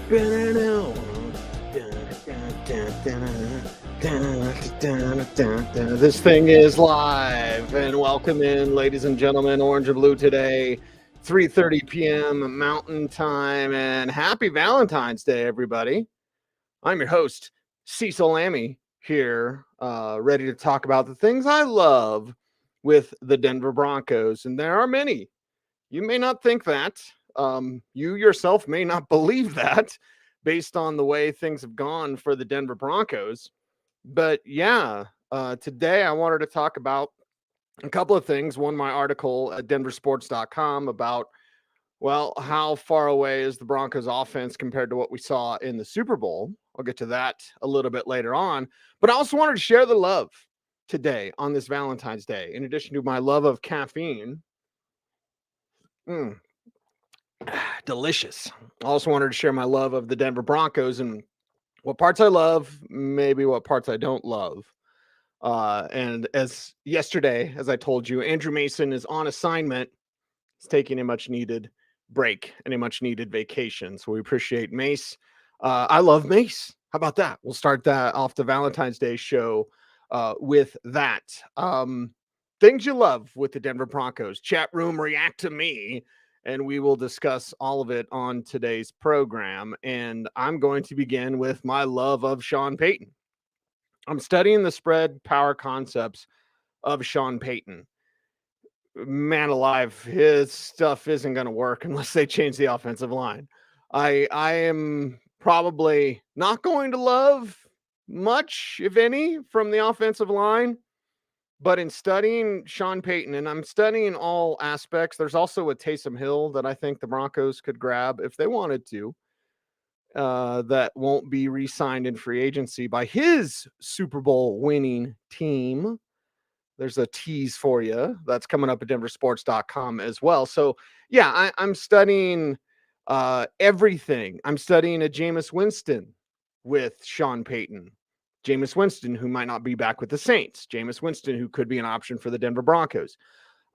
This thing is live, and welcome in, ladies and gentlemen. Orange and blue today, 3:30 p.m. Mountain Time, and happy Valentine's Day, everybody. I'm your host, Cecil Lammey, here, ready to talk about the things I love with the Denver Broncos, and there are many. You may not think that. You yourself may not believe that based on the way things have gone for the Denver Broncos. But yeah, today I wanted to talk about a couple of things. One, my article at denversports.com about, well, how far away is the Broncos offense compared to what we saw in the Super Bowl? I'll get to that a little bit later on. But I also wanted to share the love today on this Valentine's Day. In addition to my love of caffeine, delicious. I also wanted to share my love of the Denver Broncos and what parts I love, maybe what parts I don't love. And as yesterday, as I told you, Andrew Mason is on assignment. He's taking a much needed break and a much needed vacation. So we appreciate Mace. I love Mace. How about that? We'll start that off the Valentine's Day show with that. Things you love with the Denver Broncos. Chat room, react to me. And we will discuss all of it on today's program. And I'm going to begin with my love of Sean Payton. I'm studying the spread power concepts of Sean Payton. Man alive, his stuff isn't going to work unless they change the offensive line. I am probably not going to love much, if any, from the offensive line. But in studying Sean Payton, and I'm studying all aspects, there's also a Taysom Hill that I think the Broncos could grab if they wanted to, that won't be re-signed in free agency by his Super Bowl winning team. There's a tease for you that's coming up at denversports.com as well. So, yeah, I'm studying everything. I'm studying a Jameis Winston with Sean Payton. Jameis Winston, who might not be back with the Saints. Jameis Winston, who could be an option for the Denver Broncos.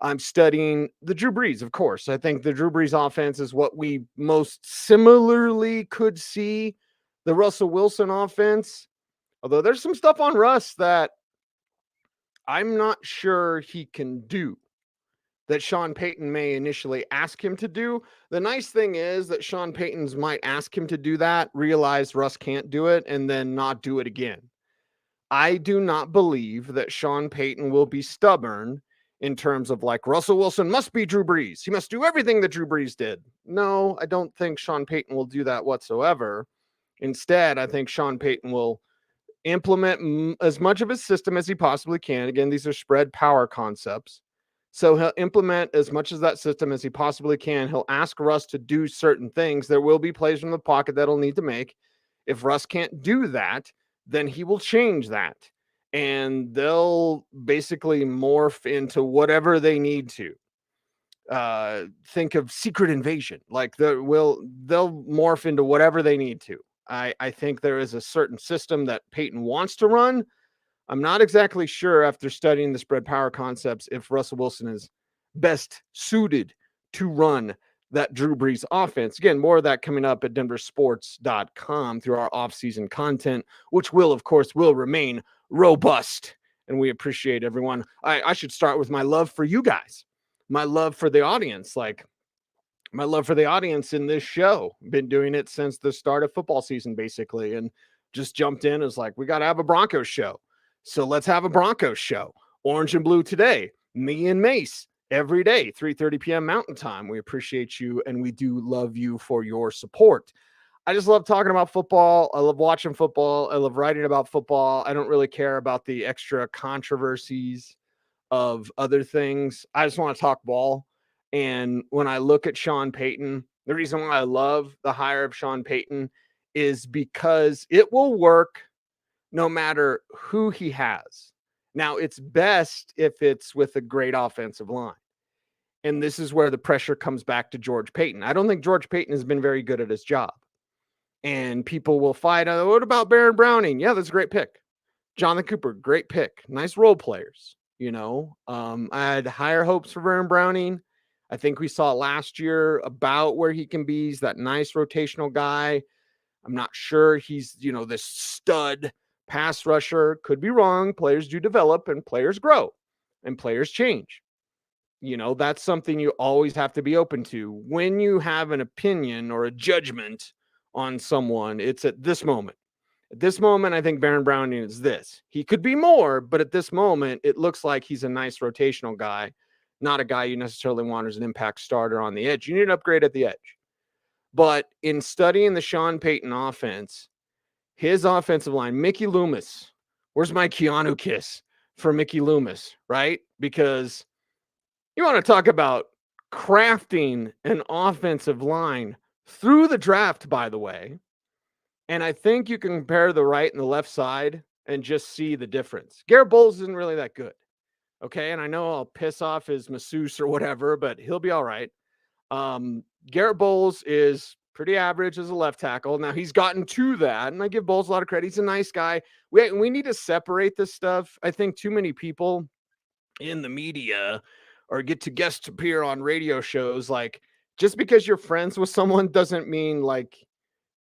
I'm studying the Drew Brees, of course. I think the Drew Brees offense is what we most similarly could see the Russell Wilson offense. Although there's some stuff on Russ that I'm not sure he can do, that Sean Payton may initially ask him to do. The nice thing is that Sean Payton's might ask him to do that, realize Russ can't do it, and then not do it again. I do not believe that Sean Payton will be stubborn in terms of like Russell Wilson must be Drew Brees. He must do everything that Drew Brees did. No, I don't think Sean Payton will do that whatsoever. Instead, I think Sean Payton will implement as much of his system as he possibly can. Again, these are spread power concepts. So he'll implement as much of that system as he possibly can. He'll ask Russ to do certain things. There will be plays from the pocket that he'll need to make. If Russ can't do that, then he will change that. And they'll basically morph into whatever they need to. Think of Secret Invasion. Like they'll morph into whatever they need to. I think there is a certain system that Payton wants to run. I'm not exactly sure after studying the spread power concepts if Russell Wilson is best suited to run that Drew Brees offense. Again, more of that coming up at denversports.com through our off-season content, which will remain robust. And we appreciate everyone. I should start with my love for you guys, my love for the audience, my love for the audience in this show. Been doing it since the start of football season, basically, and just jumped in as like, we got to have a Broncos show. So let's have a Broncos show. Orange and blue today, me and Mace every day, 3:30 p.m. Mountain Time. We appreciate you, and we do love you for your support. I just love talking about football. I love watching football. I love writing about football. I don't really care about the extra controversies of other things. I just want to talk ball. And when I look at Sean Payton, the reason why I love the hire of Sean Payton is because it will work no matter who he has. Now, it's best if it's with a great offensive line. And this is where the pressure comes back to George Payton. I don't think George Payton has been very good at his job. And people will fight. What about Baron Browning? Yeah, that's a great pick. Jonathan Cooper, great pick. Nice role players. I had higher hopes for Baron Browning. I think we saw last year about where he can be. He's that nice rotational guy. I'm not sure he's, this stud pass rusher. Could be wrong. Players do develop and players grow and players change. That's something you always have to be open to. When you have an opinion or a judgment on someone, it's at this moment. At this moment, I think Baron Browning is this. He could be more, but at this moment, it looks like he's a nice rotational guy, not a guy you necessarily want as an impact starter on the edge. You need an upgrade at the edge. But in studying the Sean Payton offense, his offensive line, Mickey Loomis, where's my Keanu kiss for Mickey Loomis, right? Because you want to talk about crafting an offensive line through the draft, by the way. And I think you can compare the right and the left side and just see the difference. Garrett Bowles isn't really that good. Okay. And I know I'll piss off his masseuse or whatever, but he'll be all right. Garrett Bowles is pretty average as a left tackle. Now he's gotten to that, and I give Bowles a lot of credit. He's a nice guy. We need to separate this stuff. I think too many people in the media or get to guest appear on radio shows, like just because you're friends with someone doesn't mean like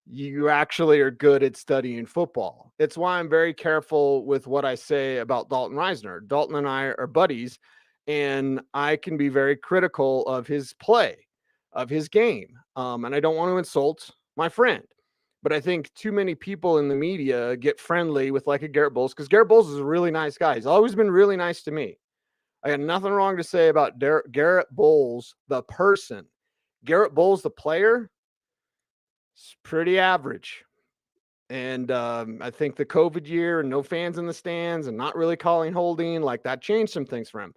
you actually are good at studying football. It's why I'm very careful with what I say about Dalton Reisner. Dalton and I are buddies, and I can be very critical of his play, of his game. And I don't want to insult my friend. But I think too many people in the media get friendly with like a Garrett Bowles, because Garrett Bowles is a really nice guy. He's always been really nice to me. I got nothing wrong to say about Garrett Bowles, the person. Garrett Bowles, the player, it's pretty average. And I think the COVID year and no fans in the stands and not really calling holding, like that changed some things for him.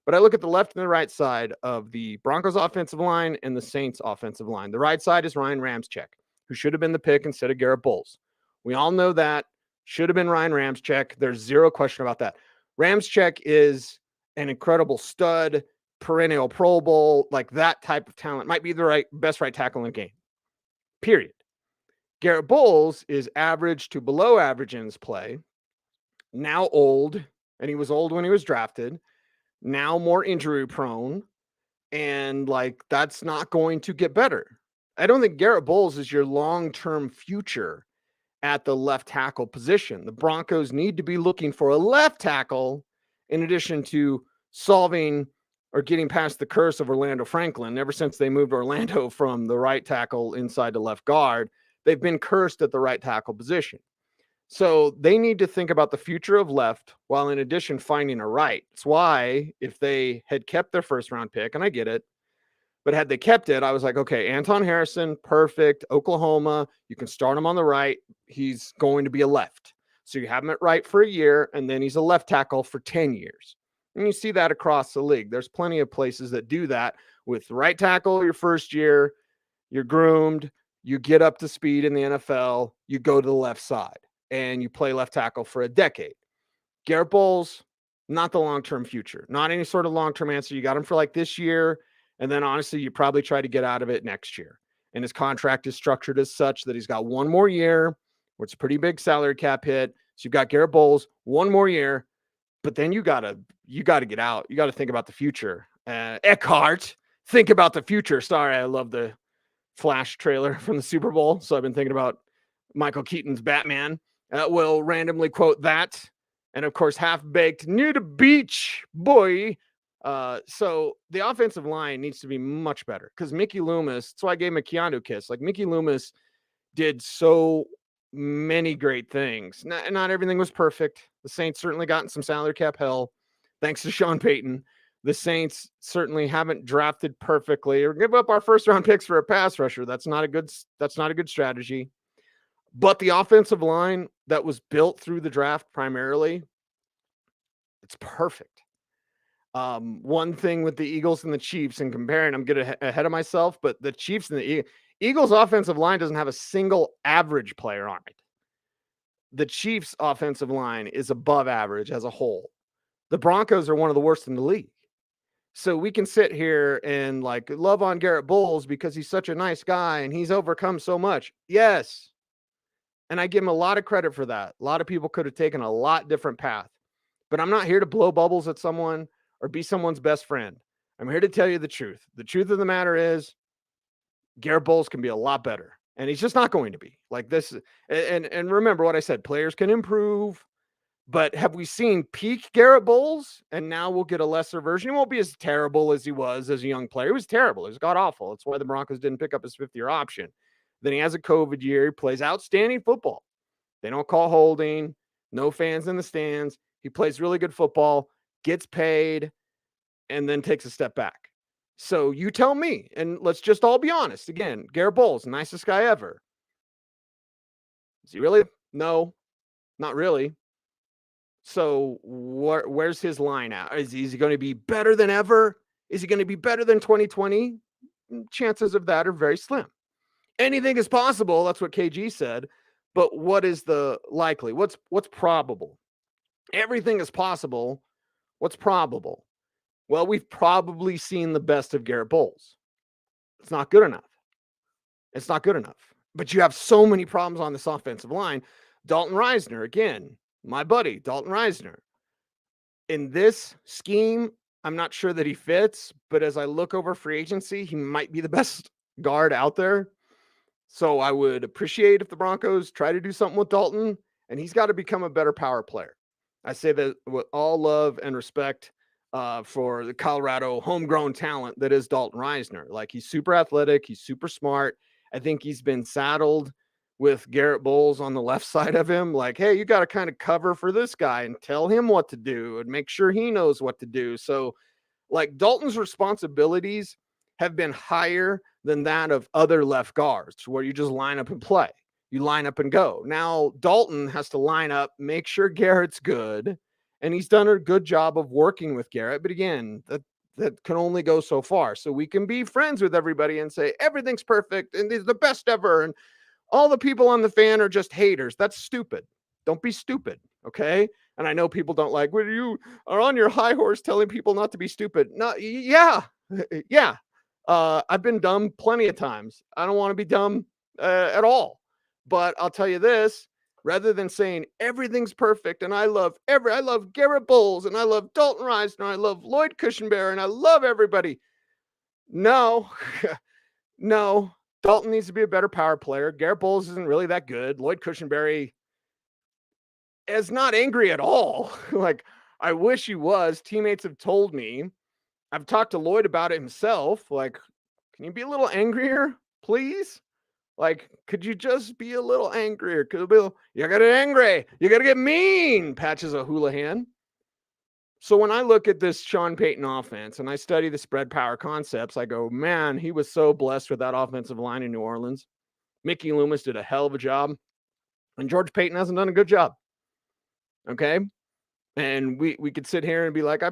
But I look at the left and the right side of the Broncos offensive line and the Saints offensive line. The right side is Ryan Ramczyk, who should have been the pick instead of Garrett Bowles. We all know that. Should have been Ryan Ramczyk. There's zero question about that. Ramczyk is an incredible stud, perennial Pro Bowl, like that type of talent. Might be the best right tackle in the game. Period. Garrett Bowles is average to below average in his play. Now old, and he was old when he was drafted. Now more injury prone, and like that's not going to get better. I don't think Garrett Bowles is your long-term future at the left tackle position. The Broncos need to be looking for a left tackle in addition to solving or getting past the curse of Orlando Franklin. Ever since they moved Orlando from the right tackle inside to left guard, they've been cursed at the right tackle position. So they need to think about the future of left while in addition finding a right. It's why if they had kept their first round pick, and I get it, but had they kept it, I was like, okay, Anton Harrison, perfect. Oklahoma, you can start him on the right. He's going to be a left. So you have him at right for a year, and then he's a left tackle for 10 years. And you see that across the league. There's plenty of places that do that with right tackle your first year, you're groomed, you get up to speed in the NFL, you go to the left side, and you play left tackle for a decade. Garrett Bowles, not the long-term future, not any sort of long-term answer. You got him for like this year. And then honestly, you probably try to get out of it next year. And his contract is structured as such that he's got one more year, where it's a pretty big salary cap hit. So you've got Garrett Bowles, one more year, but then you gotta get out. You got to think about the future. Eckhart, think about the future. Sorry, I love the Flash trailer from the Super Bowl. So I've been thinking about Michael Keaton's Batman. We'll randomly quote that. And of course, half-baked, near the beach, boy. So the offensive line needs to be much better because Mickey Loomis, that's why I gave him a Keanu kiss. Like Mickey Loomis did so many great things. Not everything was perfect. The Saints certainly got in some salary cap hell thanks to Sean Payton. The Saints certainly haven't drafted perfectly or give up our first round picks for a pass rusher. That's not a good strategy. But the offensive line that was built through the draft primarily, it's perfect. One thing with the Eagles and the Chiefs and comparing, I'm getting ahead of myself, but the Chiefs and the Eagles offensive line doesn't have a single average player on it. The Chiefs offensive line is above average as a whole. The Broncos are one of the worst in the league. So we can sit here and like love on Garrett Bowles because he's such a nice guy and he's overcome so much. Yes. And I give him a lot of credit for that. A lot of people could have taken a lot different path, but I'm not here to blow bubbles at someone or be someone's best friend. I'm here to tell you the truth. The truth of the matter is Garrett Bowles can be a lot better. And he's just not going to be like this. And remember what I said, players can improve, but have we seen peak Garrett Bowles? And now we'll get a lesser version. He won't be as terrible as he was as a young player. He was terrible. He was god awful. That's why the Broncos didn't pick up his 5th-year option. Then he has a COVID year. He plays outstanding football. They don't call holding, no fans in the stands. He plays really good football, gets paid, and then takes a step back. So you tell me, and let's just all be honest. Again, Garrett Bowles, nicest guy ever. Is he really? No, not really. So where's his line at? Is he going to be better than ever? Is he going to be better than 2020? Chances of that are very slim. Anything is possible. That's what KG said. But what is the likely? What's probable? Everything is possible. What's probable? Well, we've probably seen the best of Garrett Bowles. It's not good enough. It's not good enough. But you have so many problems on this offensive line. Dalton Risner, again, my buddy, Dalton Risner. In this scheme, I'm not sure that he fits, but as I look over free agency, he might be the best guard out there. So I would appreciate if the Broncos try to do something with Dalton, and he's got to become a better power player. I say that with all love and respect for the Colorado homegrown talent that is Dalton Risner. Like, he's super athletic. He's super smart. I think he's been saddled with Garrett Bowles on the left side of him. Like, hey, you got to kind of cover for this guy and tell him what to do and make sure he knows what to do. So, like, Dalton's responsibilities have been higher than that of other left guards, where you just line up and play. You line up and go. Now, Dalton has to line up, make sure Garrett's good, and he's done a good job of working with Garrett. But again, that can only go so far. So we can be friends with everybody and say everything's perfect and he's the best ever, and all the people on the fan are just haters. That's stupid. Don't be stupid, okay? And I know people don't like, when you are on your high horse telling people not to be stupid. No, yeah. I've been dumb plenty of times. I don't want to be dumb at all. But I'll tell you this, rather than saying everything's perfect and I love Garrett Bowles and I love Dalton Risner and I love Lloyd Cushenberry and I love everybody. No, no, Dalton needs to be a better power player. Garrett Bowles isn't really that good. Lloyd Cushenberry is not angry at all. Like, I wish he was. Teammates have told me. I've talked to Lloyd about it himself. Like, can you be a little angrier, please? Like, could you just be a little angrier? You gotta get angry. You gotta get mean, Patches O'Houlihan. So when I look at this Sean Payton offense and I study the spread power concepts, I go, man, he was so blessed with that offensive line in New Orleans. Mickey Loomis did a hell of a job. And George Payton hasn't done a good job. Okay? And we could sit here and be like, I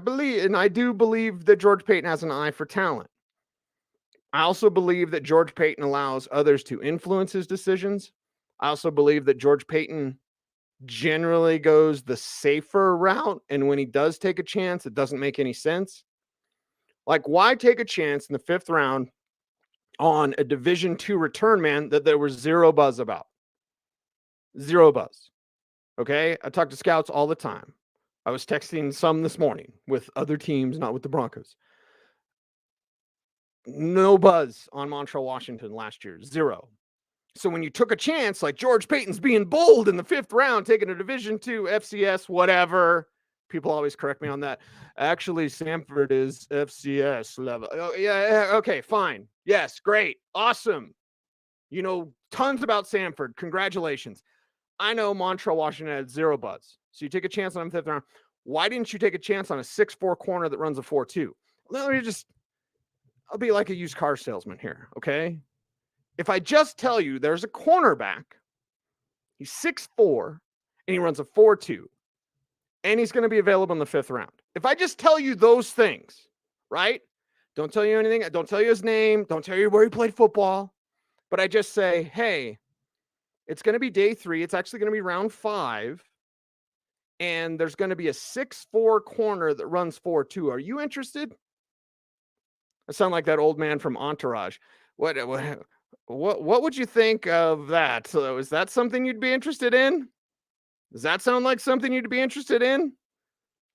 do believe that George Payton has an eye for talent. I also believe that George Payton allows others to influence his decisions. I also believe that George Payton generally goes the safer route. And when he does take a chance, it doesn't make any sense. Like, why take a chance in the 5th round on a Division II return man that there was zero buzz about? Zero buzz. Okay? I talk to scouts all the time. I was texting some this morning with other teams, not with the Broncos. No buzz on Montreal Washington last year. Zero. So when you took a chance, like George Payton's being bold in the 5th round, taking a Division II, FCS, whatever. People always correct me on that. Actually, Samford is FCS level. Oh, yeah, okay, fine. Yes, great. Awesome. You know tons about Samford. Congratulations. I know Montreal Washington had zero buzz. So you take a chance on him 5th round. Why didn't you take a chance on a 6'4" corner that runs a 4.2? I'll be like a used car salesman here, okay? If I just tell you there's a cornerback, he's 6'4", and he runs a 4.2, and he's going to be available in the 5th round. If I just tell you those things, right? Don't tell you anything. Don't tell you his name. Don't tell you where he played football. But I just say, hey, it's going to be day 3. It's actually going to be round 5. And there's going to be a 6'4" corner that runs 4.2. Are you interested? I sound like that old man from Entourage. What would you think of that? So is that something you'd be interested in? Does that sound like something you'd be interested in?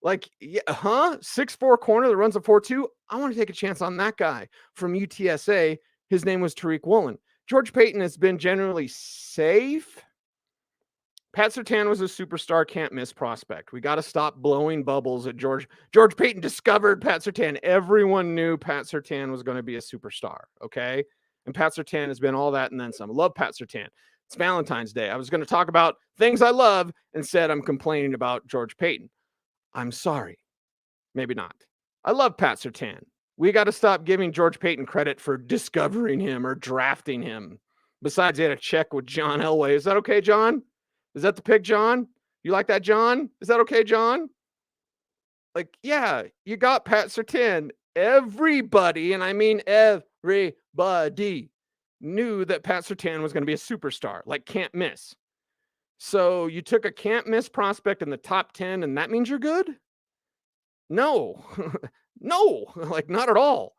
Like, yeah, 6'4" corner that runs a 4.2. I want to take a chance on that guy from UTSA. His name was Tariq Woolen. George Payton has been generally safe. Pat Surtain was a superstar, can't miss prospect. We got to stop blowing bubbles at George Payton discovered Pat Surtain. Everyone knew Pat Surtain was going to be a superstar, okay? And Pat Surtain has been all that and then some. I love Pat Surtain. It's Valentine's Day. I was going to talk about things I love and said I'm complaining about George Payton. I'm sorry. Maybe not. I love Pat Surtain. We got to stop giving George Payton credit for discovering him or drafting him. Besides, he had a check with John Elway. Is that okay, John? Is that the pick, John? You like that, John? Is that okay, John? Like, yeah, you got Pat Surtain. Everybody, and I mean everybody, knew that Pat Surtain was going to be a superstar, like can't miss. So you took a can't miss prospect in the top 10, and that means you're good? No, no, like not at all.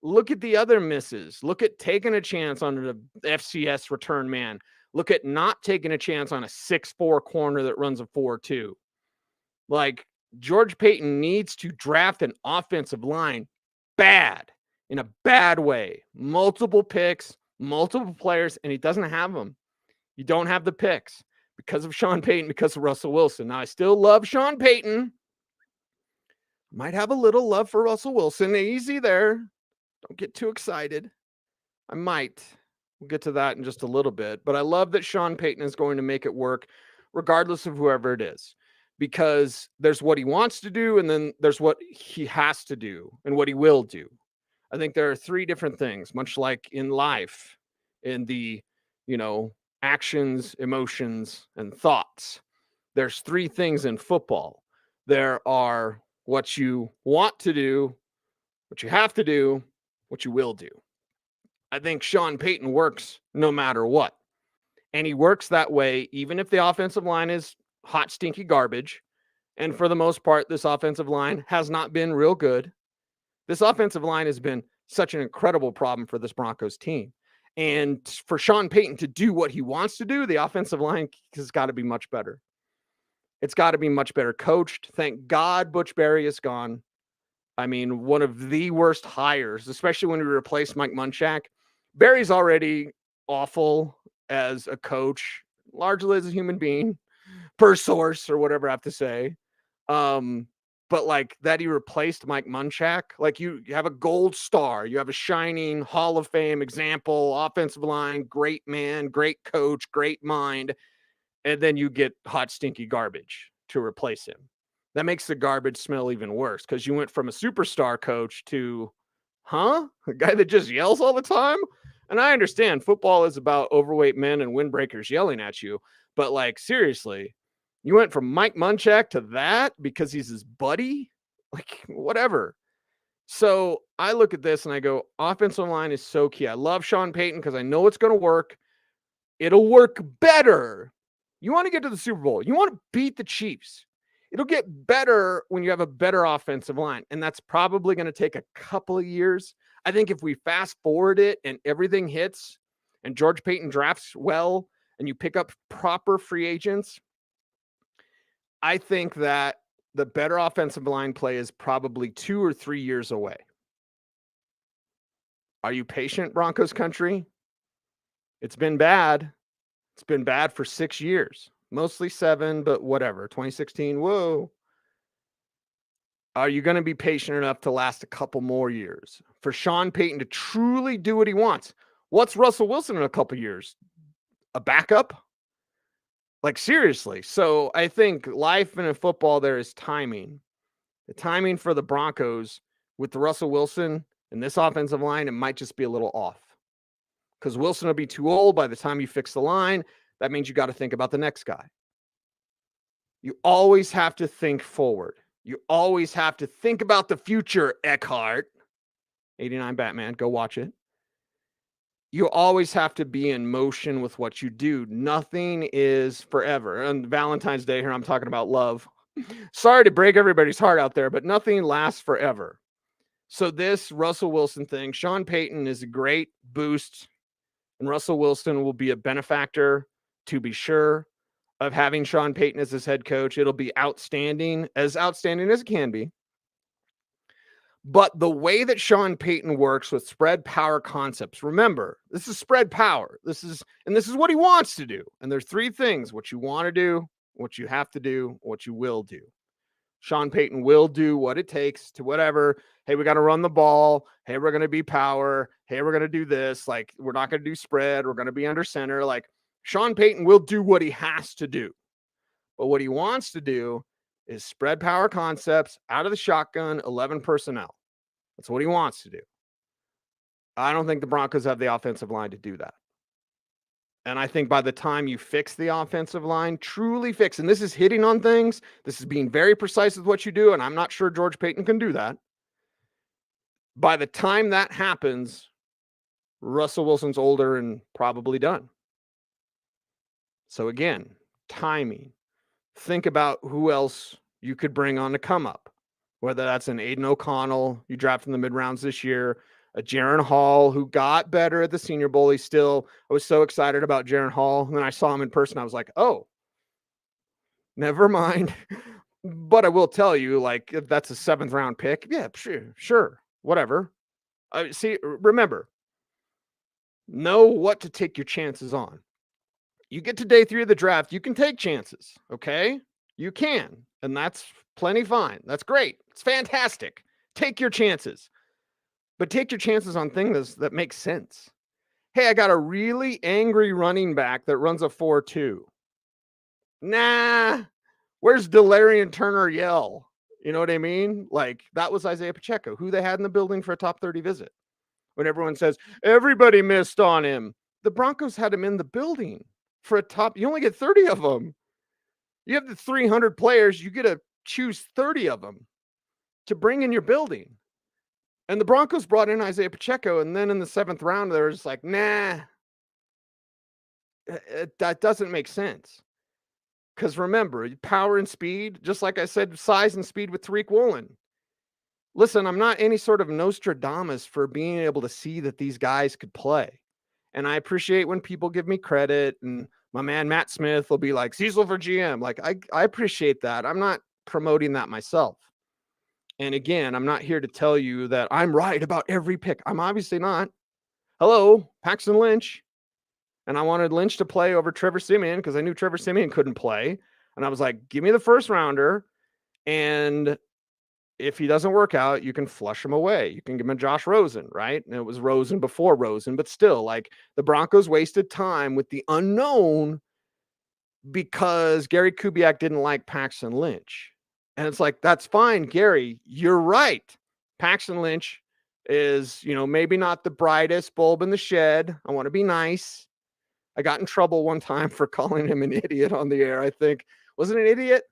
Look at the other misses. Look at taking a chance on the FCS return man. Look at not taking a chance on a 6'4" corner that runs a 4.2. Like, George Payton needs to draft an offensive line bad, in a bad way. Multiple picks, multiple players, and he doesn't have them. You don't have the picks because of Sean Payton, because of Russell Wilson. Now, I still love Sean Payton. Might have a little love for Russell Wilson. Easy there. Don't get too excited. I might. We'll get to that in just a little bit. But I love that Sean Payton is going to make it work regardless of whoever it is. Because there's what he wants to do, and then there's what he has to do and what he will do. I think there are three different things, much like in life, in the, actions, emotions, and thoughts. There's three things in football. There are what you want to do, what you have to do, what you will do. I think Sean Payton works no matter what. And he works that way even if the offensive line is hot, stinky garbage. And for the most part, this offensive line has not been real good. This offensive line has been such an incredible problem for this Broncos team. And for Sean Payton to do what he wants to do, the offensive line has got to be much better. It's got to be much better coached. Thank God Butch Berry is gone. I mean, one of the worst hires, especially when we replace Mike Munchak. Berry's already awful as a coach, largely as a human being, per source or whatever I have to say. But like that he replaced Mike Munchak, like you have a gold star, you have a shining Hall of Fame example, offensive line, great man, great coach, great mind, and then you get hot, stinky garbage to replace him. That makes the garbage smell even worse because you went from a superstar coach to, a guy that just yells all the time? And I understand football is about overweight men and windbreakers yelling at you, but like seriously, you went from Mike Munchak to that because he's his buddy? Like, whatever. So I look at this and I go, offensive line is so key. I love Sean Payton because I know it's going to work. It'll work better. You want to get to the Super Bowl. You want to beat the Chiefs. It'll get better when you have a better offensive line. And that's probably going to take a couple of years. I think if we fast forward it and everything hits and George Payton drafts well and you pick up proper free agents, I think that the better offensive line play is probably 2 or 3 years away. Are you patient, Broncos country? It's been bad. It's been bad for 6 years. Mostly 7, but whatever. 2016, whoa. Are you going to be patient enough to last a couple more years? For Sean Payton to truly do what he wants. What's Russell Wilson in a couple years? A backup? Like, seriously. So I think life in a football, there is timing. The timing for the Broncos with the Russell Wilson and this offensive line, it might just be a little off. Because Wilson will be too old by the time you fix the line. That means you got to think about the next guy. You always have to think forward. You always have to think about the future, Eckhart. 89 Batman, go watch it. You always have to be in motion with what you do. Nothing is forever. On Valentine's Day here, I'm talking about love. Sorry to break everybody's heart out there, but nothing lasts forever. So this Russell Wilson thing, Sean Payton is a great boost, and Russell Wilson will be a benefactor, to be sure, of having Sean Payton as his head coach. It'll be outstanding as it can be. But the way that Sean Payton works with spread power concepts, remember, this is spread power. This is what he wants to do. And there's three things: what you want to do, what you have to do, what you will do. Sean Payton will do what it takes to whatever. Hey, we got to run the ball. Hey, we're going to be power. Hey, we're going to do this. Like, we're not going to do spread. We're going to be under center. Like, Sean Payton will do what he has to do. But what he wants to do is spread power concepts out of the shotgun, 11 personnel. That's what he wants to do. I don't think the Broncos have the offensive line to do that. And I think by the time you fix the offensive line, truly fix, and this is hitting on things, this is being very precise with what you do, and I'm not sure George Payton can do that. By the time that happens, Russell Wilson's older and probably done. So again, timing. Think about who else you could bring on to come up, whether that's an Aiden O'Connell you drafted in the mid-rounds this year, a Jaron Hall who got better at the Senior Bowl. I was so excited about Jaron Hall. And then I saw him in person. I was like, oh, never mind. But I will tell you, like, if that's a 7th round pick, yeah, sure, whatever. Remember, know what to take your chances on. You get to day 3 of the draft, you can take chances, okay? You can, and that's plenty fine. That's great. It's fantastic. Take your chances. But take your chances on things that make sense. Hey, I got a really angry running back that runs a 4.2. Nah, where's Delarian Turner Yell? You know what I mean? Like, that was Isaiah Pacheco, who they had in the building for a top 30 visit. When everyone says, everybody missed on him. The Broncos had him in the building for a top. You only get 30 of them. You have the 300 players. You get to choose 30 of them to bring in your building. And the Broncos brought in Isaiah Pacheco, and then in the 7th round, they were just like, nah, that doesn't make sense. Because remember, power and speed, just like I said, size and speed with Tariq Woolen. Listen, I'm not any sort of Nostradamus for being able to see that these guys could play. And I appreciate when people give me credit, and my man Matt Smith will be like, Cecil for GM. Like, I appreciate that. I'm not promoting that myself. And again, I'm not here to tell you that I'm right about every pick. I'm obviously not. Hello, Paxton Lynch. And I wanted Lynch to play over Trevor Siemian because I knew Trevor Siemian couldn't play. And I was like, give me the 1st rounder. And if he doesn't work out, you can flush him away. You can give him a Josh Rosen, right? And it was Rosen before Rosen, but still, like, the Broncos wasted time with the unknown because Gary Kubiak didn't like Paxton Lynch. And it's like, that's fine, Gary, you're right. Paxton Lynch is, maybe not the brightest bulb in the shed. I want to be nice. I got in trouble one time for calling him an idiot on the air, I think. Was it an idiot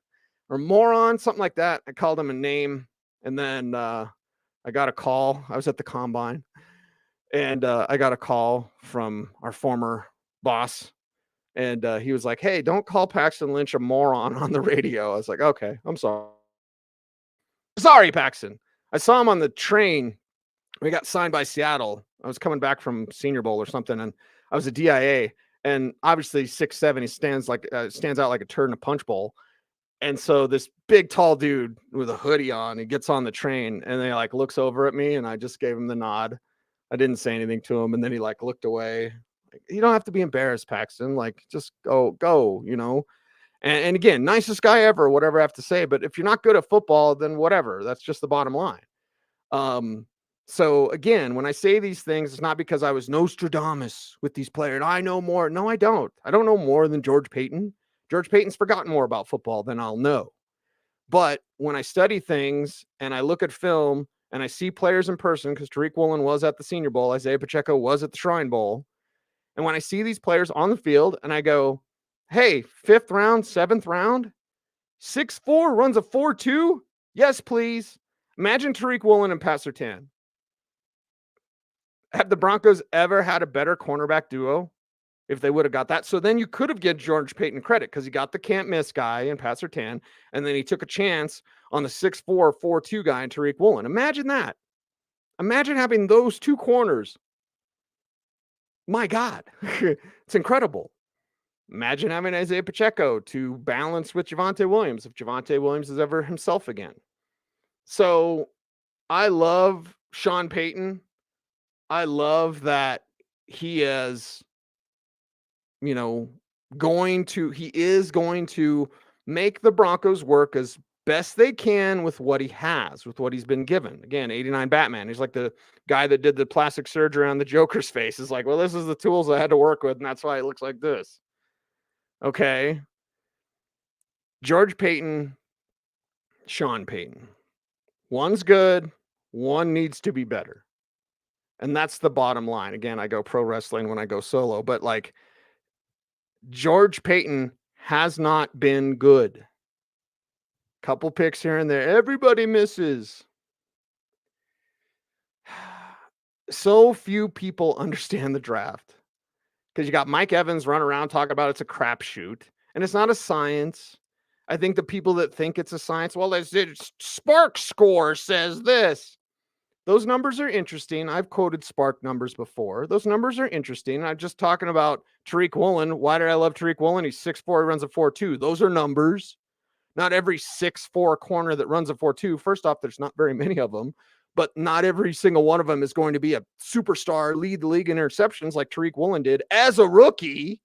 or moron? Something like that. I called him a name. And then I got a call. I was at the combine. And I got a call from our former boss. And he was like, hey, don't call Paxton Lynch a moron on the radio. I was like, okay, I'm sorry. Sorry, Paxton. I saw him on the train. We got signed by Seattle. I was coming back from Senior Bowl or something, and I was a DIA. And obviously 6'7", he stands out like a turd in a punch bowl. And so this big, tall dude with a hoodie on, he gets on the train, and he like looks over at me, and I just gave him the nod. I didn't say anything to him, and then he like looked away. Like, you don't have to be embarrassed, Paxton. Like, just go, And again, nicest guy ever, whatever I have to say. But if you're not good at football, then whatever. That's just the bottom line. So again, when I say these things, it's not because I was Nostradamus with these players. I know more. No, I don't. I don't know more than George Payton. George Payton's forgotten more about football than I'll know. But when I study things and I look at film and I see players in person, because Tariq Woolen was at the Senior Bowl, Isaiah Pacheco was at the Shrine Bowl. And when I see these players on the field and I go, hey, 5th round, 7th round, 6'4", runs a 4.2? Yes, please. Imagine Tariq Woolen and Pat Surtain. Have the Broncos ever had a better cornerback duo if they would have got that? So then you could have given George Payton credit because he got the can't miss guy in Pat Surtain, and then he took a chance on the 6'4", 4.2 guy in Tariq Woolen. Imagine that. Imagine having those two corners. My God, it's incredible. Imagine having Isaiah Pacheco to balance with Javonte Williams if Javonte Williams is ever himself again. So I love Sean Payton. I love that he is, you know, he is going to make the Broncos work as best they can with what he has, with what he's been given. Again, 89 Batman. He's like the guy that did the plastic surgery on the Joker's face. Is like, well, this is the tools I had to work with, and that's why it looks like this. Okay. George Payton, Sean Payton. One's good, one needs to be better. And that's the bottom line. Again, I go pro wrestling when I go solo, but like George Payton has not been good. Couple picks here and there. Everybody misses. So few people understand the draft because you got Mike Evans running around talking about it's a crapshoot, and it's not a science. I think the people that think it's a science, well, it's Spark Score says this. Those numbers are interesting. I've quoted Spark numbers before. Those numbers are interesting. I'm just talking about Tariq Woolen. Why did I love Tariq Woolen? He's 6'4", he runs a 4.2. Those are numbers. Not every 6'4" corner that runs a 4.2. First off, there's not very many of them, but not every single one of them is going to be a superstar, lead the league in interceptions like Tariq Woolen did as a rookie.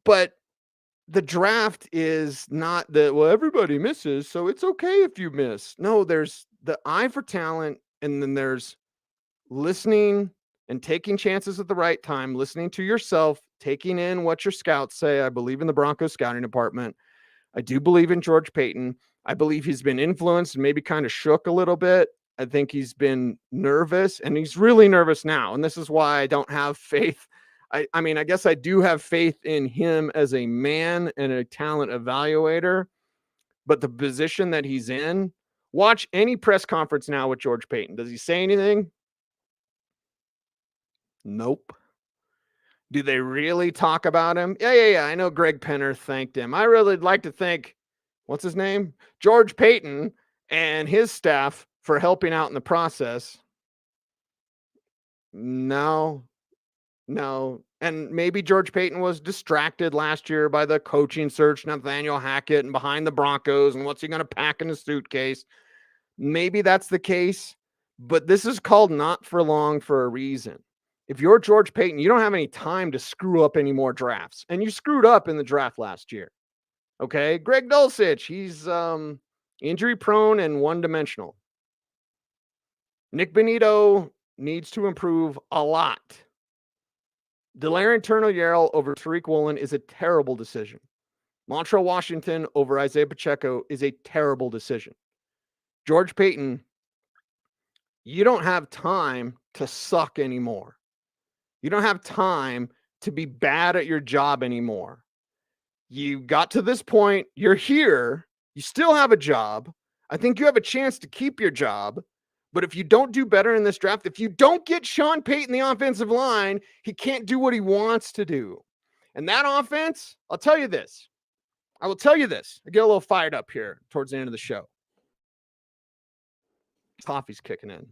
But the draft is not that, well, everybody misses, so it's okay if you miss. No, there's the eye for talent, and then there's listening and taking chances at the right time, listening to yourself, taking in what your scouts say. I believe in the Broncos scouting department. I do believe in George Payton. I believe he's been influenced and maybe kind of shook a little bit. I think he's been nervous, and he's really nervous now. And this is why I don't have faith. I mean, I guess I do have faith in him as a man and a talent evaluator, but the position that he's in, watch any press conference now with George Payton. Does he say anything? Nope. Do they really talk about him? Yeah. I know Greg Penner thanked him. I really like to thank, what's his name? George Payton and his staff for helping out in the process. No. And maybe George Payton was distracted last year by the coaching search, Nathaniel Hackett, and behind the Broncos, and what's he going to pack in his suitcase? Maybe that's the case, but this is called not for long for a reason. If you're George Payton, you don't have any time to screw up any more drafts. And you screwed up in the draft last year. Okay. Greg Dulcich, he's injury prone and one-dimensional. Nick Benito needs to improve a lot. Delarian Turner-Yarrow over Tariq Woolen is a terrible decision. Montrell Washington over Isaiah Pacheco is a terrible decision. George Payton, you don't have time to suck anymore. You don't have time to be bad at your job anymore. You got to this point. You're here. You still have a job. I think you have a chance to keep your job. But if you don't do better in this draft, if you don't get Sean Payton the offensive line, he can't do what he wants to do. And that offense, I'll tell you this. I will tell you this. I get a little fired up here towards the end of the show. Coffee's kicking in.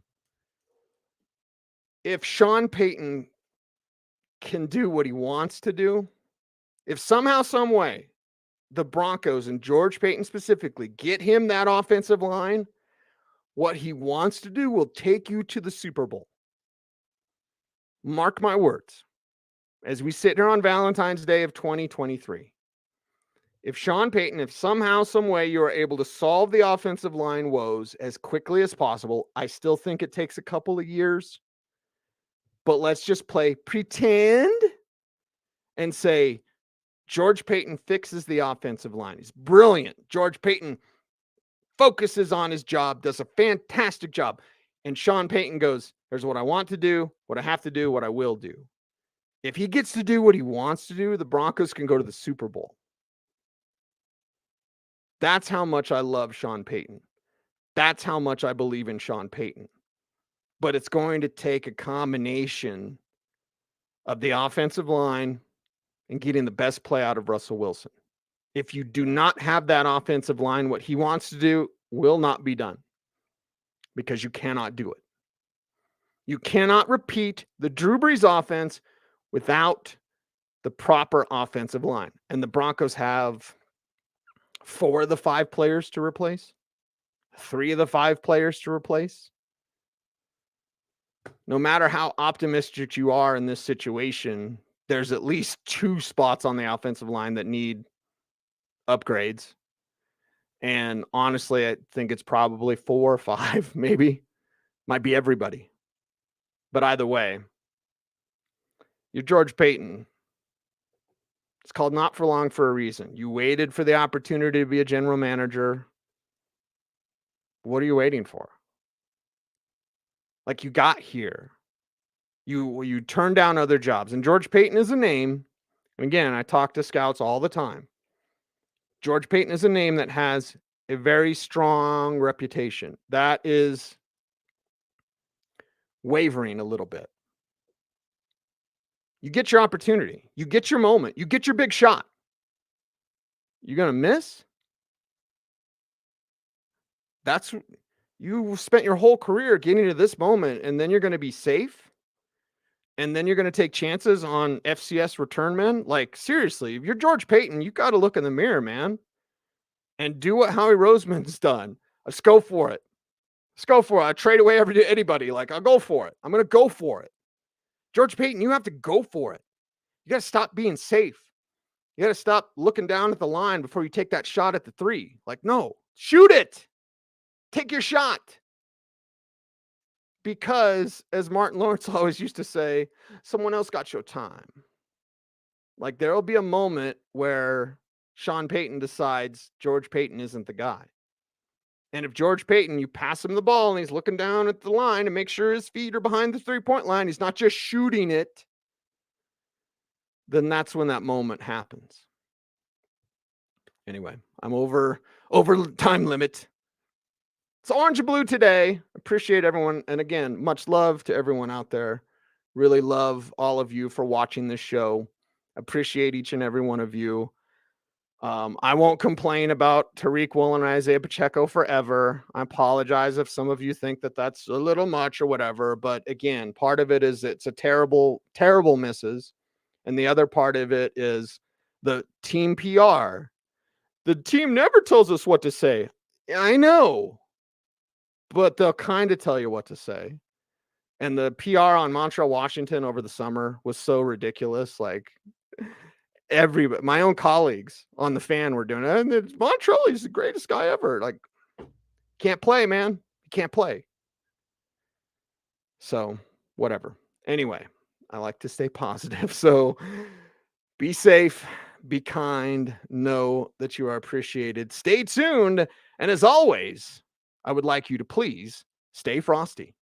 If Sean Payton can do what he wants to do, if somehow, some way, the Broncos and George Payton specifically get him that offensive line, what he wants to do will take you to the Super Bowl. Mark my words. As we sit here on Valentine's Day of 2023, if Sean Payton, if somehow, some way you are able to solve the offensive line woes as quickly as possible, I still think it takes a couple of years, but let's just play pretend and say George Payton fixes the offensive line. He's brilliant. George Payton focuses on his job, does a fantastic job. And Sean Payton goes, here's what I want to do, what I have to do, what I will do. If he gets to do what he wants to do, the Broncos can go to the Super Bowl. That's how much I love Sean Payton. That's how much I believe in Sean Payton. But it's going to take a combination of the offensive line and getting the best play out of Russell Wilson. If you do not have that offensive line, what he wants to do will not be done because you cannot do it. You cannot repeat the Drew Brees offense without the proper offensive line. And the Broncos have 4 of the 5 players to replace. 3 of the 5 players to replace. No matter how optimistic you are in this situation, there's at least 2 spots on the offensive line that need upgrades. And honestly, I think it's probably 4 or 5, maybe. Might be everybody. But either way, you're George Payton. It's called not for long for a reason. You waited for the opportunity to be a general manager. What are you waiting for? Like, you got here. You turned down other jobs. And George Payton is a name. And again, I talk to scouts all the time. George Payton is a name that has a very strong reputation. That is wavering a little bit. You get your opportunity. You get your moment. You get your big shot. You're going to miss? You spent your whole career getting to this moment, and then you're going to be safe? And then you're going to take chances on FCS return men? Like, seriously, if you're George Payton, you got to look in the mirror, man, and do what Howie Roseman's done. Let's go for it. Let's go for it. I trade away anybody. Like, I'll go for it. I'm going to go for it. George Payton, you have to go for it. You got to stop being safe. You got to stop looking down at the line before you take that shot at the 3. Like, no, shoot it. Take your shot. Because, as Martin Lawrence always used to say, someone else got your time. Like, there'll be a moment where Sean Payton decides George Payton isn't the guy. And if George Payton, you pass him the ball and he's looking down at the line to make sure his feet are behind the 3-point line, he's not just shooting it, then that's when that moment happens. Anyway, I'm over time limit. It's orange and blue today. Appreciate everyone. And again, much love to everyone out there. Really love all of you for watching this show. Appreciate each and every one of you. I won't complain about Tariq Woolen and Isaiah Pacheco forever. I apologize if some of you think that that's a little much or whatever. But again, part of it is it's a terrible, terrible misses. And the other part of it is the team PR. The team never tells us what to say. I know. But they'll kind of tell you what to say. And the PR on Montreal, Washington over the summer was so ridiculous. Like, my own colleagues on the Fan were doing it. And it's Montreal, he's the greatest guy ever. Like, can't play, man. You can't play. So, whatever. Anyway, I like to stay positive. So, be safe, be kind, know that you are appreciated. Stay tuned. And as always, I would like you to please stay frosty.